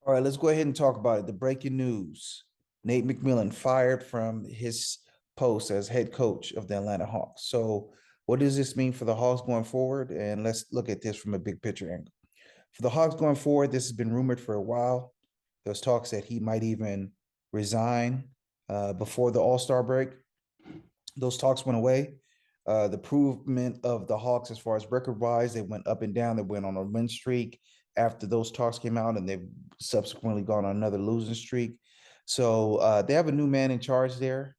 All right, let's go ahead and talk about it. The breaking news: Nate McMillan fired from his post as head coach of the Atlanta Hawks. So, what does this mean for the Hawks going forward? And let's look at this from a big picture angle. For the Hawks going forward, this has been rumored for a while. There's talks that he might even resign before the All-Star break. Those talks went away. The improvement of the Hawks as far as record wise, they went up and down. They went on a win streak after those talks came out, and they've subsequently gone on another losing streak. So they have a new man in charge there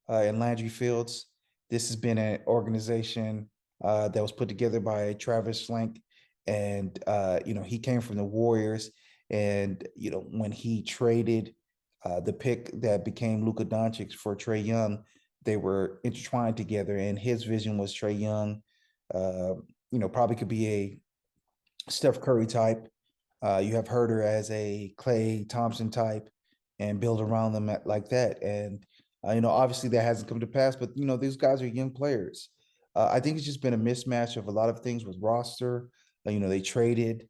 in Landry Fields. This has been an organization that was put together by Travis Slank, and he came from the Warriors. And when he traded the pick that became Luka Doncic for Trae Young, they were intertwined together. And his vision was Trae Young, uh, probably could be a Steph Curry type. You have Herder as a Clay Thompson type, and build around them like that. And obviously that hasn't come to pass. But these guys are young players. I think it's just been a mismatch of a lot of things with roster. They traded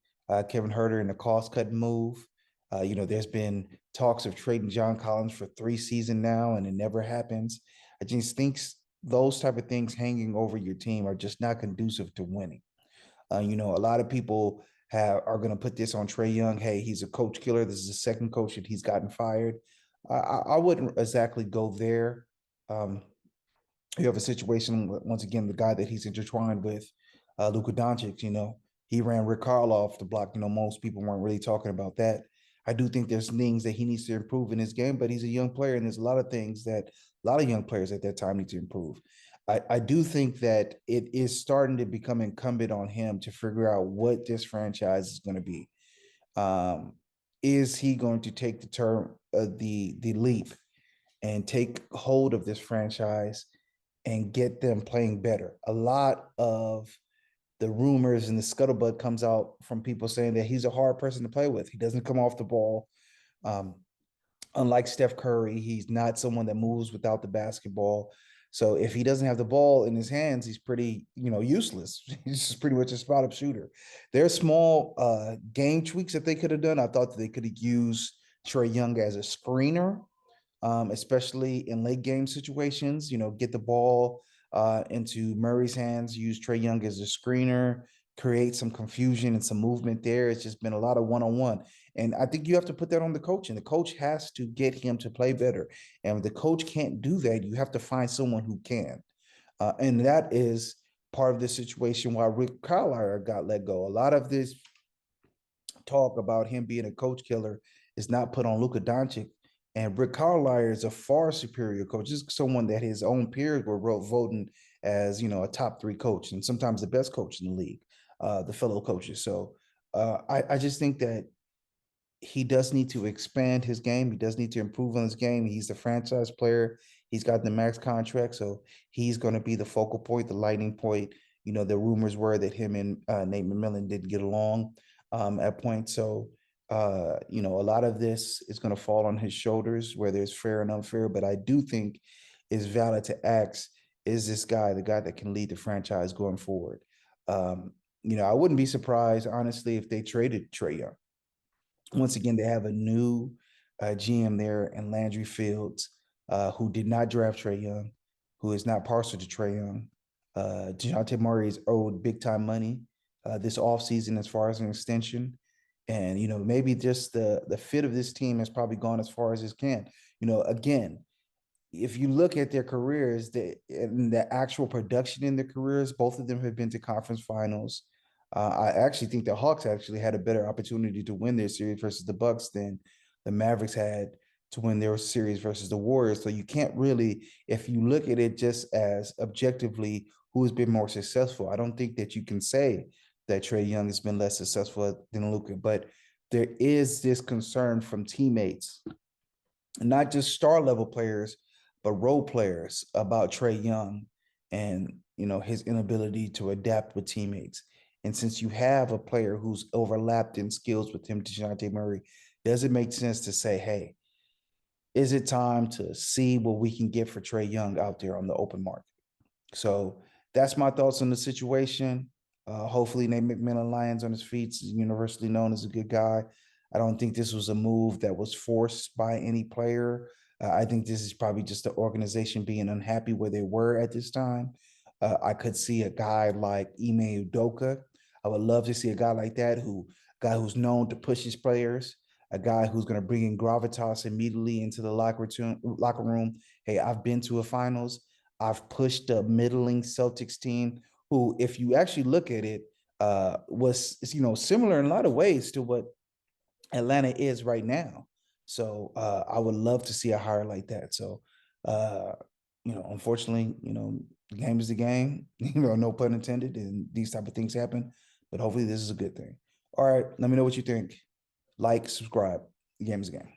Kevin Herter in a cost cut move. There's been talks of trading John Collins for 3 seasons now, and it never happens. I just think those type of things hanging over your team are just not conducive to winning. A lot of people are going to put this on Trae Young. Hey, he's a coach killer. This is the second coach that he's gotten fired. I wouldn't exactly go there. Um, you have a situation once again, the guy that he's intertwined with, Luka Doncic. He ran Rick Carlisle off the block. Most people weren't really talking about that. I do think there's things that he needs to improve in his game, but he's a young player, and there's a lot of things that a lot of young players at that time need to improve. I do think that it is starting to become incumbent on him to figure out what this franchise is going to be. Um, is he going to take the term the leap and take hold of this franchise and get them playing better? A lot of the rumors and the scuttlebutt comes out from people saying that he's a hard person to play with. He doesn't come off the ball. Um, Unlike Steph Curry, he's not someone that moves without the basketball. So if he doesn't have the ball in his hands, he's pretty, useless. He's just pretty much a spot up shooter. There are small game tweaks that they could have done. I thought that they could have used Trae Young as a screener, especially in late game situations. Get the ball into Murray's hands, use Trae Young as a screener, create some confusion and some movement there. It's just been a lot of one on one. And I think you have to put that on the coach, and the coach has to get him to play better. And if the coach can't do that, you have to find someone who can. And that is part of the situation why Rick Carlisle got let go. A lot of this talk about him being a coach killer is not put on Luka Doncic. And Rick Carlisle is a far superior coach. This is someone that his own peers were voting as, a top three coach and sometimes the best coach in the league, the fellow coaches. So I just think that he does need to expand his game. He does need to improve on his game. He's the franchise player. He's got the max contract, so he's going to be the focal point, the lightning point. The rumors were that him and Nate McMillan didn't get along at points. So, a lot of this is going to fall on his shoulders, whether it's fair and unfair. But I do think it's valid to ask: is this guy the guy that can lead the franchise going forward? I wouldn't be surprised, honestly, if they traded Trae Young. Once again, they have a new GM there in Landry Fields, who did not draft Trae Young, who is not partial to Trae Young. DeJounte Murray is owed big time money this offseason as far as an extension. And, maybe just the fit of this team has probably gone as far as it can. Again, if you look at their careers, the actual production in their careers, both of them have been to conference finals. I actually think the Hawks actually had a better opportunity to win their series versus the Bucks than the Mavericks had to win their series versus the Warriors. So you can't really, if you look at it just as objectively, who has been more successful. I don't think that you can say that Trae Young has been less successful than Luka, but there is this concern from teammates, not just star level players, but role players about Trae Young and his inability to adapt with teammates. And since you have a player who's overlapped in skills with him, DeJounte Murray, does it make sense to say, hey, is it time to see what we can get for Trae Young out there on the open market? So that's my thoughts on the situation. Hopefully, Nate McMillan lands on his feet. He's universally known as a good guy. I don't think this was a move that was forced by any player. I think this is probably just the organization being unhappy where they were at this time. I could see a guy like Ime Udoka. I would love to see a guy like that, guy who's known to push his players, a guy who's going to bring in gravitas immediately into the locker room. Hey, I've been to a finals. I've pushed a middling Celtics team who, if you actually look at it, was similar in a lot of ways to what Atlanta is right now. So I would love to see a hire like that. So uh, unfortunately, the game is the game. No pun intended, and these type of things happen. But hopefully, this is a good thing. All right, let me know what you think. Like, subscribe. The game is the game.